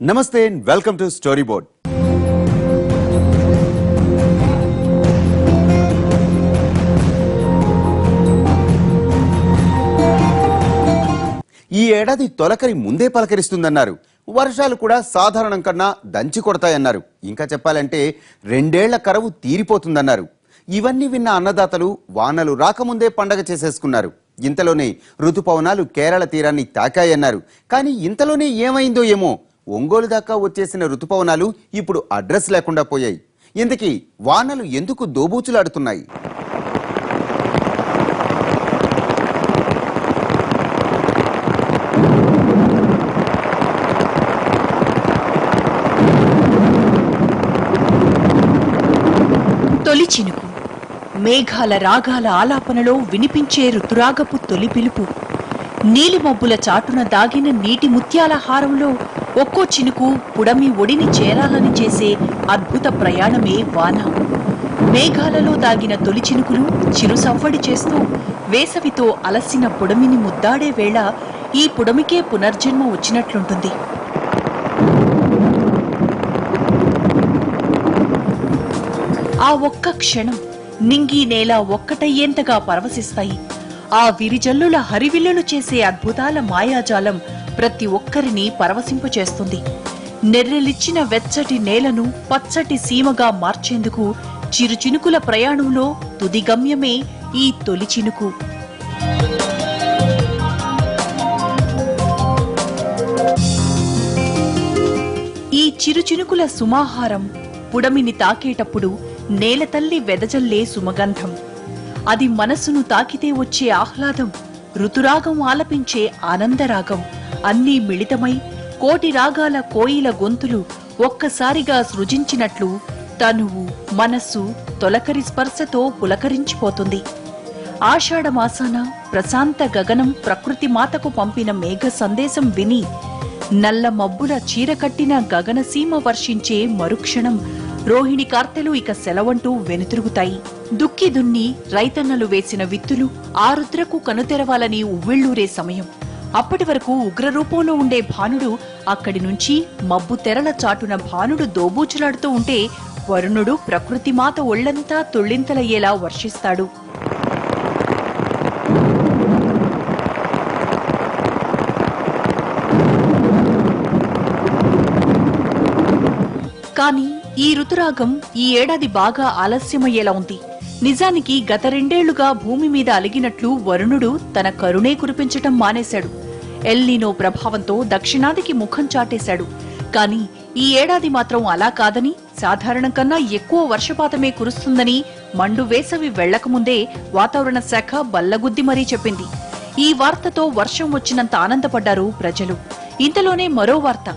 నమస్తే and welcome to story board. ఈ ఏడాది తొలకరి ముందే పలకరిస్తుందన్నారు. వర్షాలు కూడా సాధారణం కన్నా దంచి కొడతాయన్నారు. ఇంకా చెప్పాలంటే 2 ఏళ్ల కరువు తీరిపోతుందన్నారు. ఇవన్నీ విన్న అన్నదాతలు వానలు రాకముందే పండగ చేసేసుకున్నారు. ఇంతలోనే ఋతుపవనాలు కేరళ తీరాన్ని తాకాయన్నారు. కానీ ఇంతలోనే ఏమైందో ఏమో, ఒంగోలు దాకా వచ్చేసిన ఋతుపవనాలు ఇప్పుడు అడ్రస్ లేకుండా పోయాయి. ఇంతకీ వానలు ఎందుకు దోబూచులాడుతున్నాయి? తొలి చినుకు మేఘాల రాగాల ఆలాపనలో వినిపించే ఋతురాగపు తొలి పిలుపు. నీలిమబ్బుల చాటున దాగిన నీటి ముత్యాల హారంలో ఒక్కో చినుకు పుడమి ఒడిని చేరాలని చేసే అద్భుత ప్రయాణమే వాన. మేఘాలలో దాగిన తొలి చినుకులు చిరుసవ్వడి చేస్తూ వేసవితో అలసిన పుడమిని ముద్దాడే వేళ ఈ పుడమికే పునర్జన్మ వచ్చినట్లుంటుంది. ఆ ఒక్క క్షణం నింగి నేల ఒక్కటయ్యేంతగా పరవశిస్తాయి. ఆ విరిజల్లుల హరివిల్లులు చేసే అద్భుతాల మాయాజాలం ప్రతి ఒక్కరిని పరవశింపచేస్తుంది. నెర్రెలిచ్చిన వెచ్చటి నేలను పచ్చటి సీమగా మార్చేందుకు చిరుచినుకుల ప్రయాణంలో తుది గమ్యమే ఈ తొలి చినుకు. ఈ చిరుచినుకుల సుమాహారం పుడమిని తాకేటప్పుడు నేలతల్లి వెదజల్లే సుమగంధం. అది మనసును తాకితే వచ్చే ఆహ్లాదం, ఋతురాగం ఆలపించే ఆనందరాగం అన్నీ మిళితమై కోటి రాగాల కోయిల గొంతులు ఒక్కసారిగా సృజించినట్లు తనువు మనస్సు తొలకరి స్పర్శతో పులకరించిపోతుంది. ఆషాఢమాసాన ప్రశాంత గగనం ప్రకృతి మాతకు పంపిన మేఘ సందేశం విని నల్ల మబ్బుల చీరకట్టిన గగనసీమ వర్షించే మరుక్షణం రోహిణి కార్తెలు ఇక సెలవంటూ వెనుతిరుగుతాయి. దుక్కి దున్ని రైతన్నలు వేసిన విత్తులు ఆ రుద్రకు కనుతెరవాలని ఉవ్విళ్లూరే సమయం. అప్పటి వరకు ఉగ్రరూపంలో ఉండే భానుడు అక్కడి నుంచి మబ్బు తెరల చాటున భానుడు దోబూచులాడుతూ ఉంటే వరుణుడు ప్రకృతి మాత ఒళ్లంతా తొళ్లింతలయ్యేలా వర్షిస్తాడు. కానీ ఈ ఋతురాగం ఈ ఏడాది బాగా ఆలస్యమయ్యేలా ఉంది. నిజానికి గత 2 ఏళ్లుగా భూమి మీద అలిగినట్లు వరుణుడు తన కరుణే కురిపించటం మానేశాడు. ఎల్నినో ప్రభావంతో దక్షిణాదికి ముఖం చాటేశాడు. కానీ ఈ ఏడాది మాత్రం అలా కాదని, సాధారణం కన్నా ఎక్కువ వర్షపాతమే కురుస్తుందని మండు వేసవి వెళ్లకముందే వాతావరణ శాఖ బల్లగుద్ది మరీ చెప్పింది. ఈ వార్తతో వర్షం వచ్చినంత ఆనందపడ్డారు ప్రజలు. ఇంతలోనే మరో వార్త,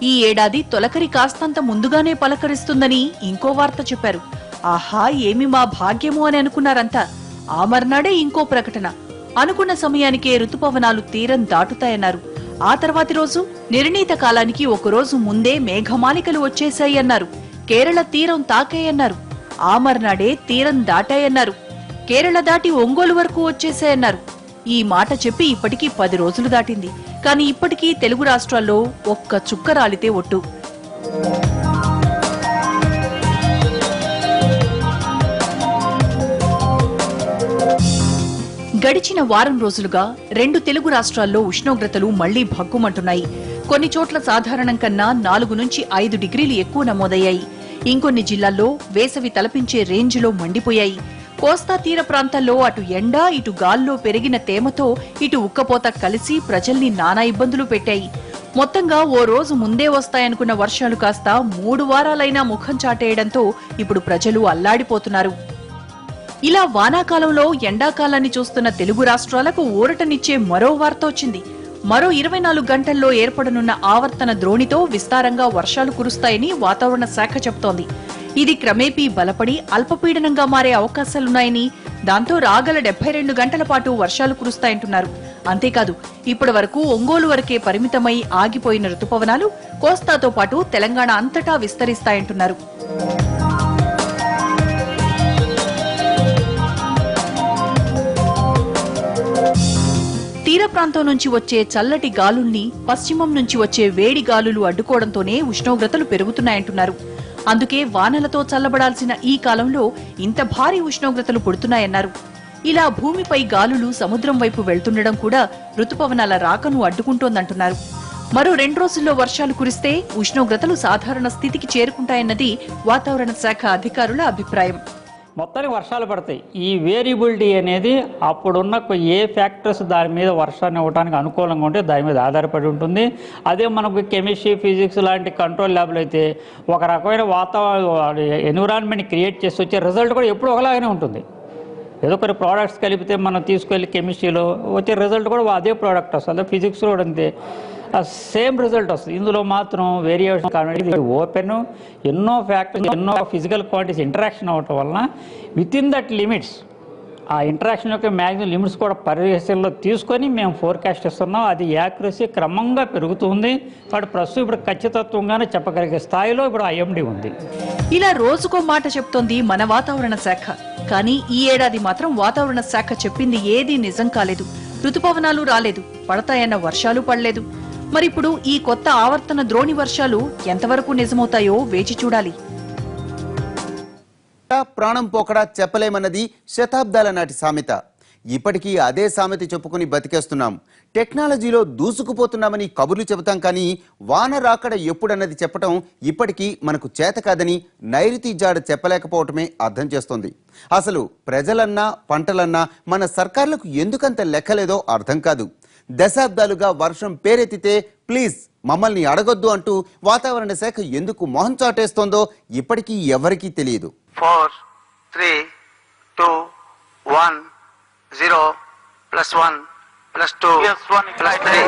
ఈ ఏడాది తొలకరి కాస్తంత ముందుగానే పలకరిస్తుందని ఇంకో వార్త చెప్పారు. ఆహా, ఏమి మా భాగ్యము అని అనుకున్నారంతా. ఆ మర్నాడే ఇంకో ప్రకటన, అనుకున్న సమయానికే ఋతుపవనాలు తీరం దాటుతాయన్నారు. ఆ తర్వాతి రోజు నిర్ణీత కాలానికి ఒకరోజు ముందే మేఘమాలికలు వచ్చేశాయి అన్నారు. కేరళ తీరం తాకాయన్నారు. ఆ మర్నాడే తీరం దాటాయన్నారు. కేరళ దాటి ఒంగోలు వరకు వచ్చేశాయన్నారు. ఈ మాట చెప్పి ఇప్పటికీ 10 రోజులు దాటింది. కానీ ఇప్పటికీ తెలుగు రాష్ట్రాల్లో ఒక్క చుక్క రాలితే ఒట్టు. గడిచిన వారం రోజులుగా 2 తెలుగు రాష్ట్రాల్లో ఉష్ణోగ్రతలు మళ్లీ భగ్గుమంటున్నాయి. కొన్ని చోట్ల సాధారణం కన్నా 4 నుంచి 5 డిగ్రీలు ఎక్కువ నమోదయ్యాయి. ఇంకొన్ని జిల్లాల్లో వేసవి తలపించే రేంజ్లో మండిపోయాయి. కోస్తా తీర ప్రాంతాల్లో అటు ఎండ ఇటు గాల్లో పెరిగిన తేమతో ఇటు ఉక్కపోత కలిసి ప్రజల్ని నానా ఇబ్బందులు పెట్టాయి. మొత్తంగా ఓ రోజు ముందే వస్తాయనుకున్న వర్షాలు కాస్త 3 వారాలైనా ముఖం చాటేయడంతో ఇప్పుడు ప్రజలు అల్లాడిపోతున్నారు. ఇలా వానాకాలంలో ఎండాకాలాన్ని చూస్తున్న తెలుగు రాష్ట్రాలకు ఊరటనిచ్చే మరో వార్త వచ్చింది. మరో 24 గంటల్లో ఏర్పడనున్న ఆవర్తన ద్రోణితో విస్తారంగా వర్షాలు కురుస్తాయని వాతావరణ శాఖ చెబుతోంది. ఇది క్రమేపీ బలపడి అల్పపీడనంగా మారే అవకాశాలున్నాయని, దాంతో రాగల 72 గంటల పాటు వర్షాలు కురుస్తాయంటున్నారు. అంతేకాదు, ఇప్పటి వరకు ఒంగోలు వరకే పరిమితమై ఆగిపోయిన ఋతుపవనాలు కోస్తాతో పాటు తెలంగాణ అంతటా విస్తరిస్తాయంటున్నారు. తీర ప్రాంతం నుంచి వచ్చే చల్లటి గాలుల్ని పశ్చిమం నుంచి వచ్చే వేడి గాలులు అడ్డుకోవడంతోనే ఉష్ణోగ్రతలు పెరుగుతున్నాయంటున్నారు. అందుకే వానలతో చల్లబడాల్సిన ఈ కాలంలో ఇంత భారీ ఉష్ణోగ్రతలు పుడుతున్నాయన్నారు. ఇలా భూమిపై గాలులు సముద్రం వైపు వెళ్తుండడం కూడా రుతుపవనాల రాకను అడ్డుకుంటోందంటున్నారు. మరో 2 రోజుల్లో వర్షాలు కురిస్తే ఉష్ణోగ్రతలు సాధారణ స్థితికి చేరుకుంటాయన్నది వాతావరణ శాఖ అధికారుల అభిప్రాయం. మొత్తానికి వర్షాలు పడతాయి. ఈ వేరియబిలిటీ అనేది అప్పుడున్న ఏ ఫ్యాక్టర్స్ దాని మీద వర్షాన్ని ఇవ్వడానికి అనుకూలంగా ఉంటే దాని మీద ఆధారపడి ఉంటుంది. అదే మనకు కెమిస్ట్రీ, ఫిజిక్స్ లాంటి కంట్రోల్ ల్యాబ్లు అయితే ఒక రకమైన వాతావరణ ఎన్విరాన్మెంట్ క్రియేట్ చేసి వచ్చే రిజల్ట్ కూడా ఎప్పుడు ఒకలాగానే ఉంటుంది. ఏదో కొన్ని ప్రోడక్ట్స్ కలిపితే మనం తీసుకెళ్ళి కెమిస్ట్రీలో వచ్చే రిజల్ట్ కూడా అదే ప్రోడక్ట్ వస్తుంది. ఫిజిక్స్లో కూడా అంతే, సేమ్ రిజల్ట్ వస్తుంది. ఇందులో మాత్రం వేరియేషన్ కాబట్టి ఓపెన్, ఎన్నో ఫ్యాక్టర్స్, ఎన్నో ఫిజికల్ క్వాంటిటీస్ ఇంటరాక్షన్ అవ్వటం వలన విత్ ఇన్ దట్ లిమిట్స్, ఆ ఇంటరాక్షన్ యొక్క మ్యాక్సిమం లిమిట్స్ కూడా పరిగణలో తీసుకొని మేము ఫోర్కాస్ట్ ఇస్తున్నాం. అది యాక్యురసీ క్రమంగా పెరుగుతుంది. కాబట్టి ప్రస్తుతం ఇప్పుడు ఖచ్చితత్వంగానే చెప్పగలిగే స్థాయిలో ఇప్పుడు ఐఎండీ ఉంది. ఇలా రోజుకో మాట చెప్తోంది మన వాతావరణ శాఖ. కానీ ఈ ఏడాది మాత్రం వాతావరణ శాఖ చెప్పింది ఏదీ నిజం కాలేదు. రుతుపవనాలు రాలేదు, పడతాయన్న వర్షాలు పడలేదు. మరిప్పుడు ఈ కొత్త ఆవర్తన ద్రోణి వర్షాలు ఎంతవరకు నిజమవుతాయో వేచి చూడాలి. ప్రాణం పోకడా చెప్పలేమన్నది శతాబ్దాల నాటి సామెత. ఇప్పటికీ అదే సామెత చెప్పుకుని బతికేస్తున్నాం. టెక్నాలజీలో దూసుకుపోతున్నామని కబుర్లు చెబుతాం, కానీ వాన రాకడ ఎప్పుడన్నది చెప్పటం ఇప్పటికీ మనకు చేత కాదని నైరుతి జాడ చెప్పలేకపోవటమే అర్థం చేస్తోంది. అసలు ప్రజలన్నా పంటలన్నా మన సర్కార్లకు ఎందుకంత లెక్కలేదో అర్థం కాదు. దశాబ్దాలుగా వర్షం పేరెత్తితే ప్లీజ్ మమ్మల్ని అడగొద్దు అంటూ వాతావరణ శాఖ ఎందుకు మొహం చాటేస్తోందో ఇప్పటికీ ఎవరికీ తెలియదు. 4, 3, 2, 1, 0, +1, +2, +3,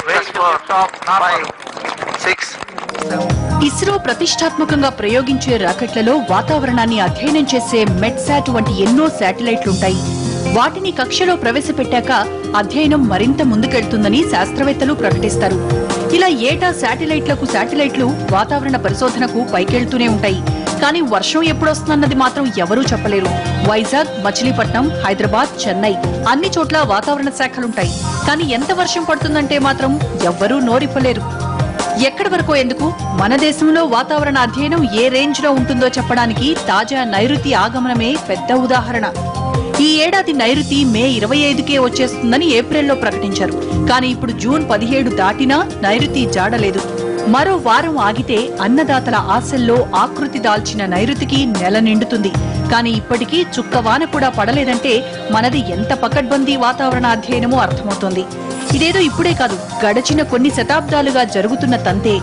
+4, 5, 6, 7. ఇస్రో ప్రతిష్టాత్మకంగా ప్రయోగించే రాకెట్లలో వాతావరణాన్ని అధ్యయనం చేసే మెట్సాట్ వంటి ఎన్నో శాటిలైట్లుంటాయి. వాటిని కక్షలో ప్రవేశపెట్టాక అధ్యయనం మరింత ముందుకెళ్తుందని శాస్త్రవేత్తలు ప్రకటిస్తారు. ఇలా ఏటా శాటిలైట్లు వాతావరణ పరిశోధనకు పైకెళ్తూనే ఉంటాయి. కానీ వర్షం ఎప్పుడొస్తుందన్నది మాత్రం ఎవరూ చెప్పలేరు. వైజాగ్, మచిలీపట్నం, హైదరాబాద్, చెన్నై అన్ని చోట్ల వాతావరణ శాఖలుంటాయి. కానీ ఎంత వర్షం పడుతుందంటే మాత్రం ఎవ్వరూ నోరిప్పలేరు. ఎక్కడి వరకో ఎందుకు, మన దేశంలో వాతావరణ అధ్యయనం ఏ రేంజ్ లో ఉంటుందో చెప్పడానికి తాజా నైరుతి ఆగమనమే పెద్ద ఉదాహరణ. ఈ ఏడాది నైరుతి మే 25కే వచ్చేస్తుందని ఏప్రిల్లో ప్రకటించారు. కానీ ఇప్పుడు జూన్ 17 దాటినా నైరుతి జాడలేదు. మరో వారం ఆగితే అన్నదాతల ఆశల్లో ఆకృతి దాల్చిన నైరుతికి నెల నిండుతుంది. కానీ ఇప్పటికీ చుక్కవాన కూడా పడలేదంటే మనది ఎంత పకడ్బందీ వాతావరణ అధ్యయనమో అర్థమవుతోంది. ఇదేదో ఇప్పుడే కాదు, గడచిన కొన్ని శతాబ్దాలుగా జరుగుతున్న తంతే.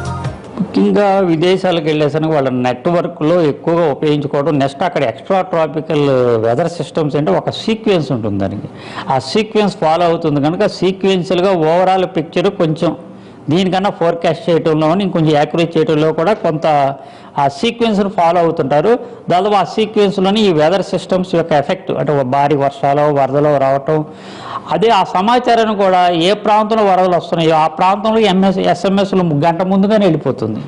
ముఖ్యంగా విదేశాలకు వెళ్ళేసరికి వాళ్ళ నెట్వర్క్లో ఎక్కువగా ఉపయోగించుకోవడం. నెక్స్ట్ అక్కడ ఎక్స్ట్రా ట్రాపికల్ వెదర్ సిస్టమ్స్ అంటే ఒక సీక్వెన్స్ ఉంటుంది దానికి. ఆ సీక్వెన్స్ ఫాలో అవుతుంది కనుక సీక్వెన్షియల్గా ఓవరాల్ పిక్చర్ కొంచెం దీనికన్నా ఫోర్కాస్ట్ చేయడంలో, ఇంకొంచెం యాక్యురేట్ చేయడంలో కూడా కొంత ఆ సీక్వెన్స్ను ఫాలో అవుతుంటారు. దాదాపు ఆ సీక్వెన్స్లోని ఈ వెదర్ సిస్టమ్స్ యొక్క ఎఫెక్ట్ అంటే భారీ వర్షాలు, వరదలు రావటం, అదే ఆ సమాచారాన్ని కూడా ఏ ప్రాంతంలో వరదలు వస్తున్నాయో ఆ ప్రాంతంలో ఎస్ఎంఎస్లు గంట ముందుగానే వెళ్ళిపోతుంది.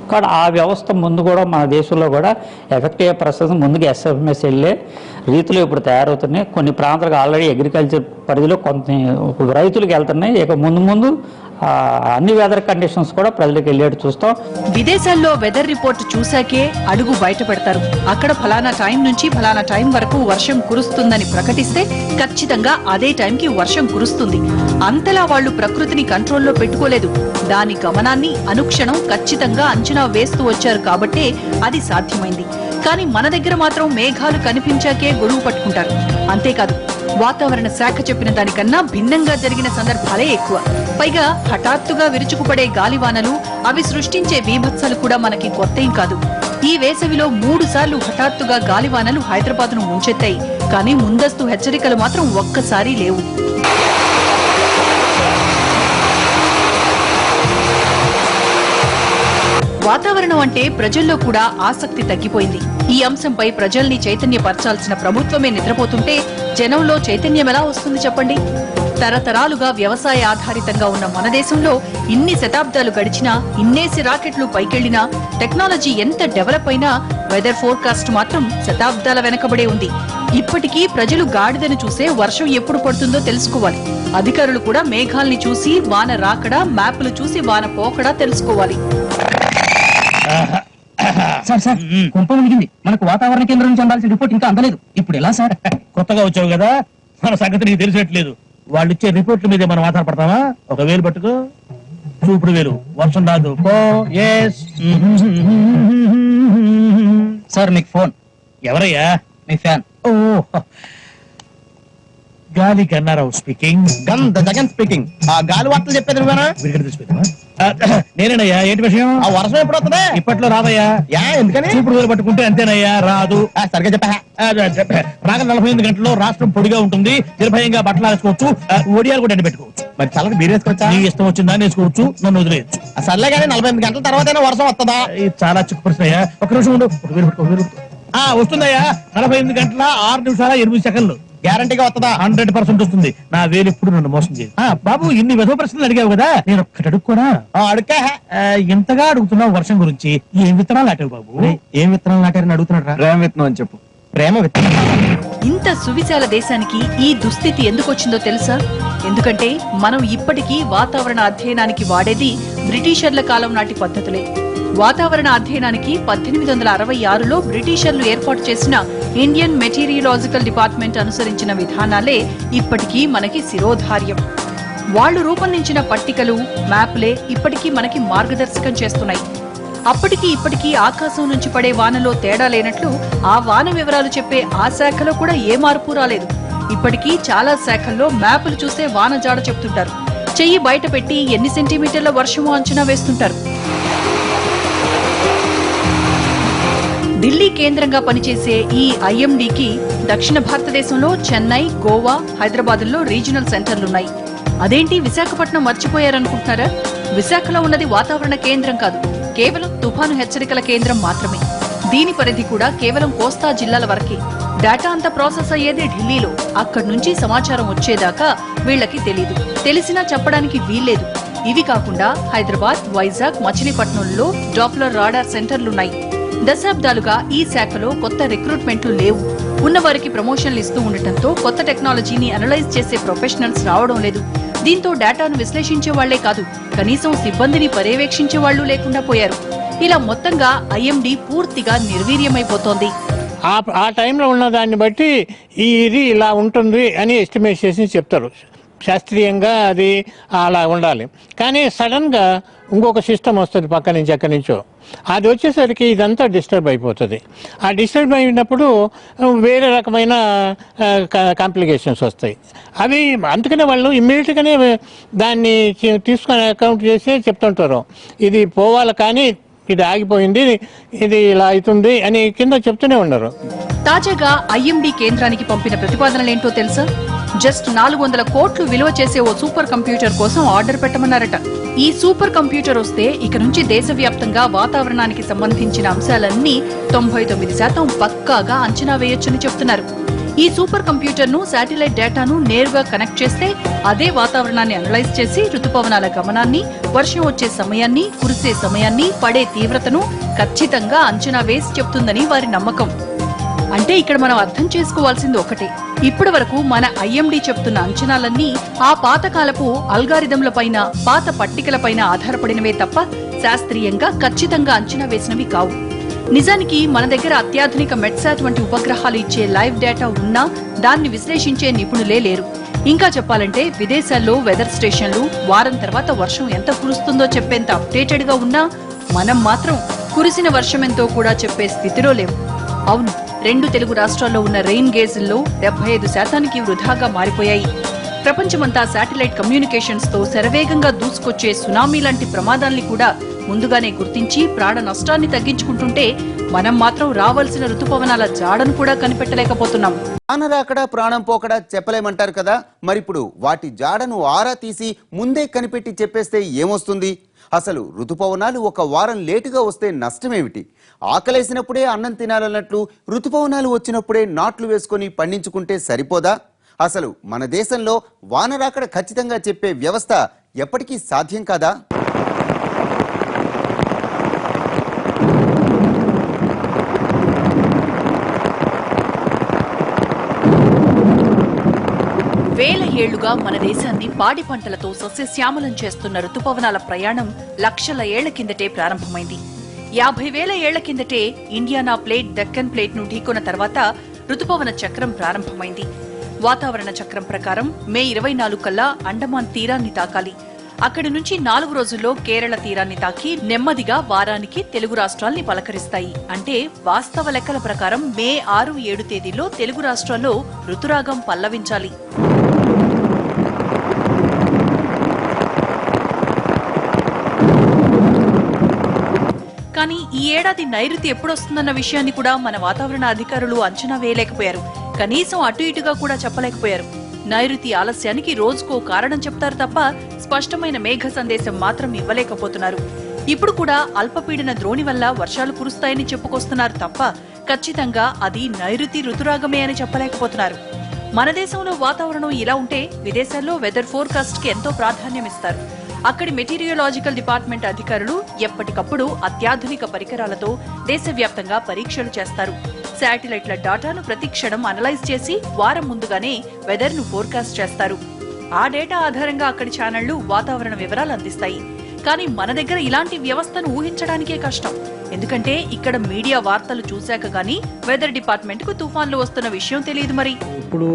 కాబట్టి ఆ వ్యవస్థ ముందు కూడా మన దేశంలో కూడా ఎఫెక్ట్ అయ్యే ప్రస్తుతం ముందుగా ఎస్ఎంఎస్ వెళ్ళే రీతిలో ఇప్పుడు తయారవుతున్నాయి. కొన్ని ప్రాంతాలకు ఆల్రెడీ అగ్రికల్చర్ పరిధిలో కొంత రైతులకు వెళ్తున్నాయి. ఇక ముందు అన్ని వెదర్ కండిషన్స్ కూడా ప్రజలకు వెళ్ళేట్టు చూస్తాం. విదేశాల్లో వెదర్ రిపోర్ట్ చూశాకే అడుగు బయట పెడతారు. అక్కడ ఫలానా టైం నుంచి ఫలానా టైం వరకు వర్షం కురుస్తుందని ప్రకటిస్తే ఖచ్చితంగా అదే టైంకి వర్షం కురుస్తుంది. అంతలా వాళ్లు ప్రకృతిని కంట్రోల్లో పెట్టుకోలేదు. దాని గమనాన్ని అనుక్షణం ఖచ్చితంగా అంచనా వేస్తూ వచ్చారు కాబట్టే అది సాధ్యమైంది. కానీ మన దగ్గర మాత్రం మేఘాలు కనిపించాకే గొడుగు పట్టుకుంటారు. అంతేకాదు, వాతావరణ శాఖ చెప్పిన దానికన్నా భిన్నంగా జరిగిన సందర్భాలే ఎక్కువ. పైగా హఠాత్తుగా విరుచుకుపడే గాలివానలు, అవి సృష్టించే బీభత్సాలు కూడా మనకి కొత్తేం కాదు. ఈ వేసవిలో 3 సార్లు హఠాత్తుగా గాలివానలు హైదరాబాద్ను ముంచెత్తాయి. కానీ ముందస్తు హెచ్చరికలు మాత్రం ఒక్కసారి లేవు. వాతావరణం అంటే ప్రజల్లో కూడా ఆసక్తి తగ్గిపోయింది. ఈ అంశంపై ప్రజల్ని చైతన్యపరచాల్సిన ప్రభుత్వమే నిద్రపోతుంటే జనంలో చైతన్యం ఎలా వస్తుంది చెప్పండి? తరతరాలుగా వ్యవసాయ ఆధారితంగా ఉన్న మన దేశంలో ఇన్ని శతాబ్దాలు గడిచినా, ఇన్నేసి రాకెట్లు పైకెళ్లినా, టెక్నాలజీ ఎంత డెవలప్ అయినా వెదర్ ఫోర్కాస్ట్ మాత్రం శతాబ్దాల వెనకబడే ఉంది. ఇప్పటికీ ప్రజలు గాడిదను చూసే వర్షం ఎప్పుడు పడుతుందో తెలుసుకోవాలి. అధికారులు కూడా మేఘాల్ని చూసి వాన రాకడా, మ్యాప్లు చూసి వాన పోకడా తెలుసుకోవాలి. సార్ సార్ కుంప మునిగింది. మనకు వాతావరణ కేంద్రం నుంచి అందాల్సిన రిపోర్ట్ ఇంకా అందలేదు. ఇప్పుడు ఎలా సార్? కొత్తగా వచ్చావు కదా, మన సంగతి నీకు తెలిసేట్లేదు. వాళ్ళు ఇచ్చే రిపోర్ట్ల మీదే మనం ఆధారపడతామా? ఒక వేలు పట్టుకో, చూపుడు వేలు. వర్షం రాదు పో. ఎస్ సార్ మీకు ఫోన్. ఎవరయ్యా? మీ ఫ్యాన్. ఓ, గాలి కన్నారావు స్పీకింగ్. జగన్ స్పీకింగ్. ఆ గాలి వార్తలు చెప్పేది నువ్వేనా? నేనేనయ్యా. ఏంటి విషయం? ఆ వర్షం ఎప్పుడు వస్తుంది? ఇప్పట్లో రాదయ్యా. ఎందుకని? చూపుడు వేలు పట్టుకుంటే అంతేనయ్యా, రాదు. సరిగ్గా చెప్పా. రాగల 48 గంటల్లో రాష్ట్రం పొడిగా ఉంటుంది. నిర్భయంగా బట్టలు వేసుకోవచ్చు, ఒడియాలు కూడా ఎండబెట్టుకోవచ్చు. మరి చల్లకి బీర్ వేసుకోవచ్చా? నీ ఇష్టం వచ్చిందా వేసుకోవచ్చు, నన్ను వదిలేయచ్చు. సర్లే కానీ 48 గంటల తర్వాతైనా వర్షం వస్తుందా? ఇది చాలా చిక్కు ప్రశ్న అయ్యా. ఒక నిమిషం ఉండు. ఒక వేలు పట్టుకో, ఒక వేలు పట్టుకో. వస్తుందయ్యా. 48 గంటల 6 నిమిషాల 8 సెకండ్లు. గ్యారంటీగా వస్తుందా? 100% వస్తుంది. నా వేలు ఎప్పుడు నన్ను మోసం చేయదు. బాబు, ఇన్ని విధవ ప్రశ్నలు అడిగావు కదా, నేను ఒక్కటి అడుగుకోనా? అడుక్కా. ఇంతగా అడుగుతున్నావు వర్షం గురించి. ఏం విత్తనాలు నాటావు బాబు? ఏం విత్తనాలు నాటారని అడుగుతున్నాడు. ప్రేమ విత్తనం అని చెప్పు. ప్రేమ విత్తనం. ఇంత సువిశాల దేశానికి ఈ దుస్థితి ఎందుకు వచ్చిందో తెలుసా? ఎందుకంటే మనం ఇప్పటికీ వాతావరణ అధ్యయనానికి వాడేది బ్రిటిషర్ల కాలం నాటి పద్ధతులే. వాతావరణ అధ్యయనానికి 1866లో బ్రిటిషర్లు ఏర్పాటు చేసిన ఇండియన్ మెటీరియలాజికల్ డిపార్ట్మెంట్ అనుసరించిన విధానాలే ఇప్పటికీ మనకి శిరోధార్యం. వాళ్లు రూపొందించిన పట్టికలు, మ్యాప్లే ఇప్పటికీ మనకి మార్గదర్శకం చేస్తున్నాయి. అప్పటికి ఇప్పటికీ ఆకాశం నుంచి పడే వానలో తేడా లేనట్లు ఆ వాన వివరాలు చెప్పే ఆ శాఖలో కూడా ఏ మార్పు రాలేదు. ఇప్పటికీ చాలా శాఖల్లో మ్యాపులు చూసే వాన జాడ చెప్తుంటారు. చెయ్యి బయట పెట్టి ఎన్ని సెంటీమీటర్ల వర్షమో అంచనా వేస్తుంటారు. ఢిల్లీ కేంద్రంగా పనిచేసే ఈ ఐఎండీకి దక్షిణ భారతదేశంలో చెన్నై, గోవా, హైదరాబాద్లో రీజనల్ సెంటర్లున్నాయి. అదేంటి విశాఖపట్నం మర్చిపోయారనుకుంటున్నారా? విశాఖలో ఉన్నది వాతావరణ కేంద్రం కాదు, కేవలం తుఫాను హెచ్చరికల కేంద్రం మాత్రమే. దీని పరిధి కూడా కేవలం కోస్తా జిల్లాల వరకే. డేటా అంతా ప్రాసెస్ అయ్యేది ఢిల్లీలో. అక్కడి నుంచి సమాచారం వచ్చేదాకా వీళ్లకి తెలీదు. తెలిసినా చెప్పడానికి వీల్లేదు. ఇవి కాకుండా హైదరాబాద్, వైజాగ్, మచిలీపట్నంలో డాప్లర్ రాడార్ సెంటర్లున్నాయి. దశాబ్దాలుగా ఈ శాఖలో కొత్త రిక్రూట్మెంట్లు లేవు. ఉన్నవారికి ప్రమోషన్లు ఇస్తూ ఉండటంతో కొత్త టెక్నాలజీని అనలైజ్ చేసే ప్రొఫెషనల్స్ రావడం లేదు. దీంతో డేటాను విశ్లేషించే వాళ్లే కాదు, కనీసం సిబ్బందిని పర్యవేక్షించే వాళ్లు లేకుండా పోయారు. ఇలా మొత్తంగా ఐఎండీ పూర్తిగా నిర్వీర్యమైపోతోంది. ఆ టైంలో ఉన్న దాన్ని బట్టి ఇది ఇలా ఉంటుంది అని ఎస్టిమేట్ చేసి చెప్తారు. శాస్త్రీయంగా అది అలా ఉండాలి. కానీ సడన్గా ఇంకొక సిస్టమ్ వస్తుంది పక్క నుంచి, ఎక్కడి నుంచో. అది వచ్చేసరికి ఇదంతా డిస్టర్బ్ అయిపోతుంది. ఆ డిస్టర్బ్ అయినప్పుడు వేరే రకమైన కాంప్లికేషన్స్ వస్తాయి. అవి అందుకనే వాళ్ళు ఇమ్మీడియట్గానే దాన్ని తీసుకొని అకౌంట్ చేసి చెప్తుంటారు, ఇది పోవాలి కానీ ఇది ఆగిపోయింది, ఇది ఇలా అవుతుంది అని కింద చెప్తూనే ఉన్నారు. తాజాగా ఐఎండీ కేంద్రానికి పంపిన ప్రతిపాదనలేంటో తెలుసా? జస్ట్ 400 కోట్లు విలువ చేసే ఓ సూపర్ కంప్యూటర్ కోసం ఆర్డర్ పెట్టమన్నారట. ఈ సూపర్ కంప్యూటర్ వస్తే ఇక నుంచి దేశవ్యాప్తంగా వాతావరణానికి సంబంధించిన అంశాలన్నీ 99% పక్కాగా అంచనా వేయొచ్చని చెప్తున్నారు. ఈ సూపర్ కంప్యూటర్ ను శాటిలైట్ డేటాను నేరుగా కనెక్ట్ చేస్తే అదే వాతావరణాన్ని అనలైజ్ చేసి ఋతుపవనాల గమనాన్ని, వర్షం వచ్చే సమయాన్ని, కురిసే సమయాన్ని, పడే తీవ్రతను ఖచ్చితంగా అంచనా వేసి చెప్తుందని వారి నమ్మకం. అంటే ఇక్కడ మనం అర్థం చేసుకోవాల్సింది ఒకటే, ఇప్పటి వరకు మన ఐఎండీ చెప్తున్న అంచనాలన్నీ ఆ పాతకాలపు అల్గారిథంలపైన, పాత పట్టికలపైన ఆధారపడినవే తప్ప శాస్త్రీయంగా ఖచ్చితంగా అంచనా వేసినవి కావు. నిజానికి మన దగ్గర అత్యాధునిక మెట్సాట్ వంటి ఉపగ్రహాలు ఇచ్చే లైవ్ డేటా ఉన్నా దాన్ని విశ్లేషించే నిపుణులే లేరు. ఇంకా చెప్పాలంటే విదేశాల్లో వెదర్ స్టేషన్లు వారం తర్వాత వర్షం ఎంత కురుస్తుందో చెప్పేంత అప్డేటెడ్ గా ఉన్నా మనం మాత్రం కురిసిన వర్షమెంతో కూడా చెప్పే స్థితిలో లేవు. అవును, 2 తెలుగు రాష్ట్రాల్లో ఉన్న రెయిన్ గేజ్ల్లో 75% వృధాగా మారిపోయాయి. ప్రపంచమంతా శాటిలైట్ కమ్యూనికేషన్స్ తో శరవేగంగా దూసుకొచ్చే సునామీ లాంటి ప్రమాదాల్ని కూడా ముందుగానే గుర్తించి ప్రాణ నష్టాన్ని తగ్గించుకుంటుంటే మనం మాత్రం రావాల్సిన ఋతుపవనాల జాడను కూడా కనిపెట్టలేకపోతున్నాం. ప్రాణ రాకడా ప్రాణం పోకడా చెప్పలేమంటారు కదా, మరిప్పుడు వాటి జాడను ఆరా తీసి ముందే కనిపెట్టి చెప్పేస్తే ఏమొస్తుంది? అసలు ఋతుపవనాలు 1 వారం లేటుగా వస్తే నష్టమేమిటి? ఆకలేసినప్పుడే అన్నం తినాలన్నట్లు ఋతుపవనాలు వచ్చినప్పుడే నాట్లు వేసుకొని పండించుకుంటే సరిపోదా? అసలు మన దేశంలో వాన రాకడ ఖచ్చితంగా చెప్పే వ్యవస్థ ఎప్పటికీ సాధ్యం కాదా? వేల ఏళ్లుగా మన దేశాన్ని పాడి పంటలతో సస్యశ్యామలం చేస్తున్న రుతుపవనాల ప్రయాణం లక్షల ఏళ్ల కిందటే ప్రారంభమైంది. 50,000 ఏళ్ల కిందటే ఇండియానా ప్లేట్, దక్కన్ ప్లేట్ ను ఢీకొన్న తర్వాత రుతుపవన చక్రం ప్రారంభమైంది. వాతావరణ చక్రం ప్రకారం మే 24 కల్లా అండమాన్ తీరాన్ని తాకాలి. అక్కడి నుంచి 4 రోజుల్లో కేరళ తీరాన్ని తాకి నెమ్మదిగా వారానికి తెలుగు రాష్ట్రాల్ని పలకరిస్తాయి. అంటే వాస్తవ లెక్కల ప్రకారం మే 6, 7 తేదీల్లో తెలుగు రాష్ట్రాల్లో ఋతురాగం పల్లవించాలి. కానీ ఈ ఏడాది నైరుతి ఎప్పుడొస్తుందన్న విషయాన్ని కూడా మన వాతావరణ అధికారులు అంచనా వేయలేకపోయారు. కనీసం అటు ఇటుగా కూడా చెప్పలేకపోయారు. నైరుతి ఆలస్యానికి రోజుకో కారణం చెప్తారు తప్ప స్పష్టమైన మేఘ సందేశం మాత్రం ఇవ్వలేకపోతున్నారు. ఇప్పుడు కూడా అల్పపీడన ద్రోణి వల్ల వర్షాలు కురుస్తాయని చెప్పుకొస్తున్నారు తప్ప ఖచ్చితంగా అది నైరుతి ఋతురాగమే అని చెప్పలేకపోతున్నారు. మన దేశంలో వాతావరణం ఇలా ఉంటే విదేశాల్లో వెదర్ ఫోర్కాస్ట్ కి ఎంతో ప్రాధాన్యం ఇస్తారు. అక్కడి మెటీరియోలాజికల్ డిపార్ట్మెంట్ అధికారులు ఎప్పటికప్పుడు అత్యాధునిక పరికరాలతో దేశవ్యాప్తంగా పరీక్షలు చేస్తారు. శాటిలైట్ల డాటాను ప్రతి క్షణం అనలైజ్ చేసి వారం ముందుగానే వెదర్ ను ఫోర్కాస్ట్ చేస్తారు. ఆ డేటా ఆధారంగా అక్కడి ఛానళ్లు వాతావరణ వివరాలు అందిస్తాయి. కానీ మన దగ్గర ఇలాంటి వ్యవస్థను ఊహించడానికే కష్టం. ఎందుకంటే ఇక్కడ మీడియా వార్తలు చూశాక గానీ వెదర్ డిపార్ట్మెంట్ కు తుఫాన్లు వస్తున్న విషయం తెలియదు. మరి ఇప్పుడు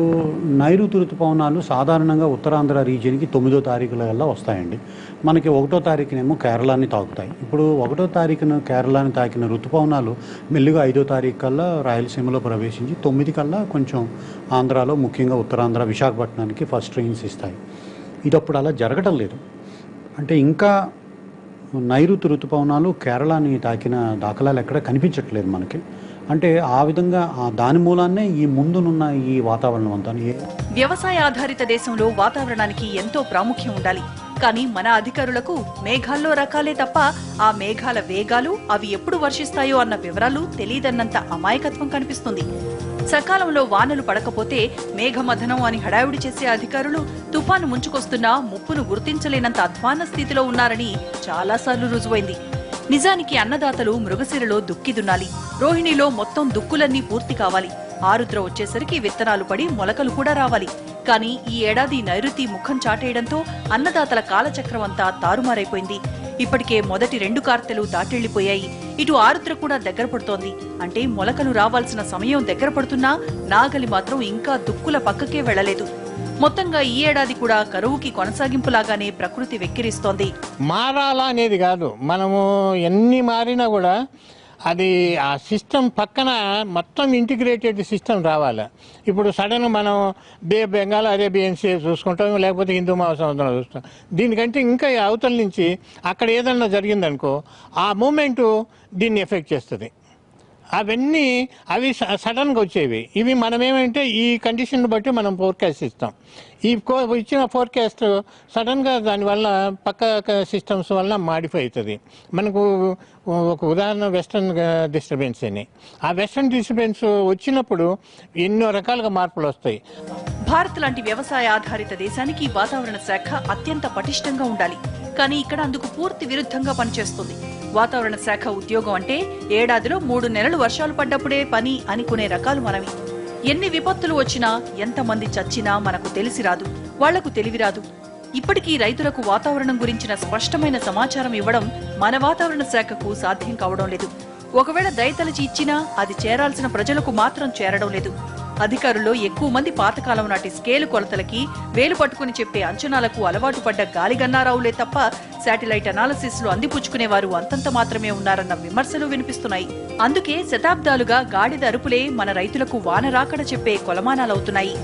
నైరుతి ఋతుపవనాలు సాధారణంగా ఉత్తరాంధ్ర రీజియన్కి 9వ తారీఖుల వల్ల వస్తాయండి. మనకి 1వ తారీఖునేమో కేరళని తాకుతాయి. ఇప్పుడు 1వ తారీఖున కేరళని తాకిన ఋతుపవనాలు మెల్లిగా 5వ తారీఖు కల్లా రాయలసీమలో ప్రవేశించి 9 కల్లా కొంచెం ఆంధ్రాలో, ముఖ్యంగా ఉత్తరాంధ్ర విశాఖపట్నానికి ఫస్ట్ ట్రైన్స్ ఇస్తాయి. ఇది అప్పుడు అలా జరగటం లేదు. అంటే ఇంకా నైరుతి ఋతుపవనాలు కేరళని తాకిన దాఖలాలు ఎక్కడ కనిపించట్లేదు మనకి. అంటే ఆ విధంగా దాని మూలాన్నే ఈ ముందునున్న ఈ వాతావరణం అంతా. వ్యవసాయ ఆధారిత దేశంలో వాతావరణానికి ఎంతో ప్రాముఖ్యం ఉండాలి. కానీ మన అధికారులకు మేఘాల్లో రకాలే తప్ప ఆ మేఘాల వేగాలు, అవి ఎప్పుడు వర్షిస్తాయో అన్న వివరాలు తెలియదన్నంత అమాయకత్వం కనిపిస్తుంది. సకాలంలో వానలు పడకపోతే మేఘమథనం అని హడావిడి చేసే అధికారులు తుఫాను ముంచుకొస్తున్నా ముప్పును గుర్తించలేనంత అధ్వాన స్థితిలో ఉన్నారని చాలాసార్లు రుజువైంది. నిజానికి అన్నదాతలు మృగశిరలో దుక్కి దున్నాలి. రోహిణిలో మొత్తం దుక్కులన్నీ పూర్తి కావాలి. ఆరుద్ర వచ్చేసరికి విత్తనాలు పడి మొలకలు కూడా రావాలి. కానీ ఈ ఏడాది నైరుతి ముఖం చాటేయడంతో అన్నదాతల కాలచక్రం అంతా తారుమారైపోయింది. ఇప్పటికే మొదటి 2 కార్తెలు దాటెళ్లిపోయాయి. ఇటు ఆరుద్ర కూడా దగ్గర పడుతోంది. అంటే మొలకలు రావాల్సిన సమయం దగ్గర పడుతున్నా నాగలి మాత్రం ఇంకా దుక్కుల పక్కకే వెళ్లలేదు. మొత్తంగా ఈ ఏడాది కూడా కరువుకి కొనసాగింపులాగానే ప్రకృతి వెక్కిరిస్తోంది. మారాలా అనేది కాదు, మనము ఎన్ని మారినా కూడా అది ఆ సిస్టమ్ పక్కన మొత్తం ఇంటిగ్రేటెడ్ సిస్టమ్ రావాలి. ఇప్పుడు సడన్ మనం బే బెంగాల్, అరేబియన్ సీ చూసుకుంటాం, లేకపోతే హిందూ మహాసముద్రం చూస్తాం. దీనికంటే ఇంకా అవతల నుంచి అక్కడ ఏదన్నా జరిగిందనుకో ఆ మూమెంటు దీన్ని ఎఫెక్ట్ చేస్తుంది. అవన్నీ అవి సడన్గా వచ్చేవి. ఇవి మనం ఏమంటే ఈ కండిషన్ బట్టి మనం ఫోర్కాస్ట్ ఇస్తాం. ఈ ఇచ్చిన ఫోర్కాస్ట్ సడన్గా దానివల్ల పక్క సిస్టమ్స్ వల్ల మాడిఫై అవుతుంది. మనకు ఒక ఉదాహరణ వెస్టర్న్ డిస్టర్బెన్స్ అని. ఆ వెస్టర్న్ డిస్టర్బెన్స్ వచ్చినప్పుడు ఎన్నో రకాలుగా మార్పులు వస్తాయి. భారత్ లాంటి వ్యవసాయ ఆధారిత దేశానికి వాతావరణ శాఖ అత్యంత పటిష్టంగా ఉండాలి. కానీ ఇక్కడ అందుకు పూర్తి విరుద్ధంగా పనిచేస్తుంది. వాతావరణ శాఖ ఉద్యోగం అంటే ఏడాదిలో 3 నెలలు వర్షాలు పడ్డప్పుడే పని అనుకునే రకాలు మనవి. ఎన్ని విపత్తులు వచ్చినా, ఎంతమంది చచ్చినా మనకు తెలిసి రాదు, వాళ్లకు తెలివి రాదు. ఇప్పటికీ రైతులకు వాతావరణం గురించిన స్పష్టమైన సమాచారం ఇవ్వడం మన వాతావరణ శాఖకు సాధ్యం కావడం లేదు. ఒకవేళ దయతలచి ఇచ్చినా అది చేరాల్సిన ప్రజలకు మాత్రం చేరడం లేదు. అధికారుల్లో ఎక్కువ మంది పాతకాలం నాటి స్కేలు కొలతలకి, వేలు పట్టుకుని చెప్పే అంచనాలకు అలవాటు పడ్డ గాలిగన్నారావులే తప్ప శాటిలైట్ అనాలిసిస్ లో అందిపుచ్చుకునేవారు అంతంత మాత్రమే ఉన్నారన్న విమర్శలు వినిపిస్తున్నాయి. అందుకే శతాబ్దాలుగా గాడిద అరుపులే మన రైతులకు వాన రాకడ చెప్పే కొలమానాలవుతున్నాయి.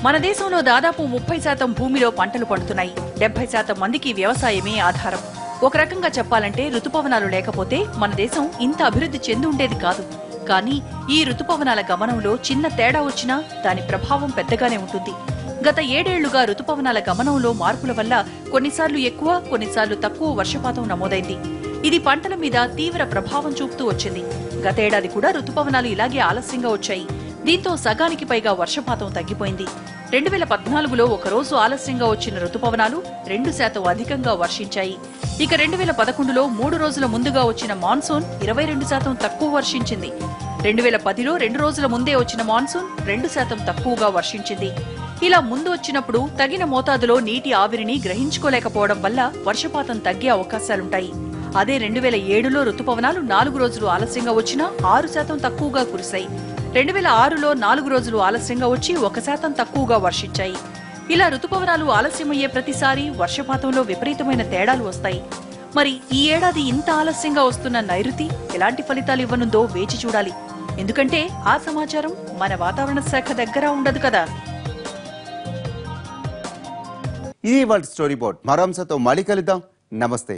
మన దేశంలో దాదాపు 30% భూమిలో పంటలు పండుతున్నాయి. 70% మందికి వ్యవసాయమే ఆధారం. ఒక రకంగా చెప్పాలంటే ఋతుపవనాలు లేకపోతే మన దేశం ఇంత అభివృద్ధి చెంది ఉండేది కాదు. కానీ ఈ ఋతుపవనాల గమనంలో చిన్న తేడా వచ్చినా దాని ప్రభావం పెద్దగానే ఉంటుంది. గత 7 ఏళ్లుగా ఋతుపవనాల గమనంలో మార్పుల వల్ల కొన్నిసార్లు ఎక్కువ, కొన్నిసార్లు తక్కువ వర్షపాతం నమోదైంది. ఇది పంటల మీద తీవ్ర ప్రభావం చూపుతూ వచ్చింది. గతేడాది కూడా ఋతుపవనాలు ఇలాగే ఆలస్యంగా వచ్చాయి. దీంతో సగానికి పైగా వర్షపాతం తగ్గిపోయింది. 2014లో ఒకరోజు ఆలస్యంగా వచ్చిన ఋతుపవనాలు 2% అధికంగా వర్షించాయి. ఇక 2011లో 3 రోజుల ముందుగా వచ్చిన మాన్సూన్ 22% తక్కువ వర్షించింది. 2010లో 2 రోజుల ముందే వచ్చిన మాన్సూన్ 2% తక్కువగా వర్షించింది. ఇలా ముందు వచ్చినప్పుడు తగిన మోతాదులో నీటి ఆవిరిని గ్రహించుకోలేకపోవడం వల్ల వర్షపాతం తగ్గే అవకాశాలుంటాయి. అదే 2007లో రుతుపవనాలు 4 రోజులు ఆలస్యంగా వచ్చినా 6% తక్కువగా కురిశాయి. 2006లో 4 రోజులు ఆలస్యంగా వచ్చి 1% తక్కువగా వర్షించాయి. ఇలా రుతుపవనాలు ఆలస్యమయ్యే ప్రతిసారి వర్షపాతంలో విపరీతమైన తేడాలు వస్తాయి. మరి ఈ ఏడాది ఇంత ఆలస్యంగా వస్తున్న నైరుతి ఎలాంటి ఫలితాలు ఇవ్వనుందో వేచి చూడాలి. ఎందుకంటే ఆ సమాచారం మన వాతావరణ శాఖ దగ్గర ఉండదు కదా. ఇది వాళ్ళ స్టోరీ బోర్డ్. మరో అంశంతో మళ్ళీ కలుద్దాం. నమస్తే.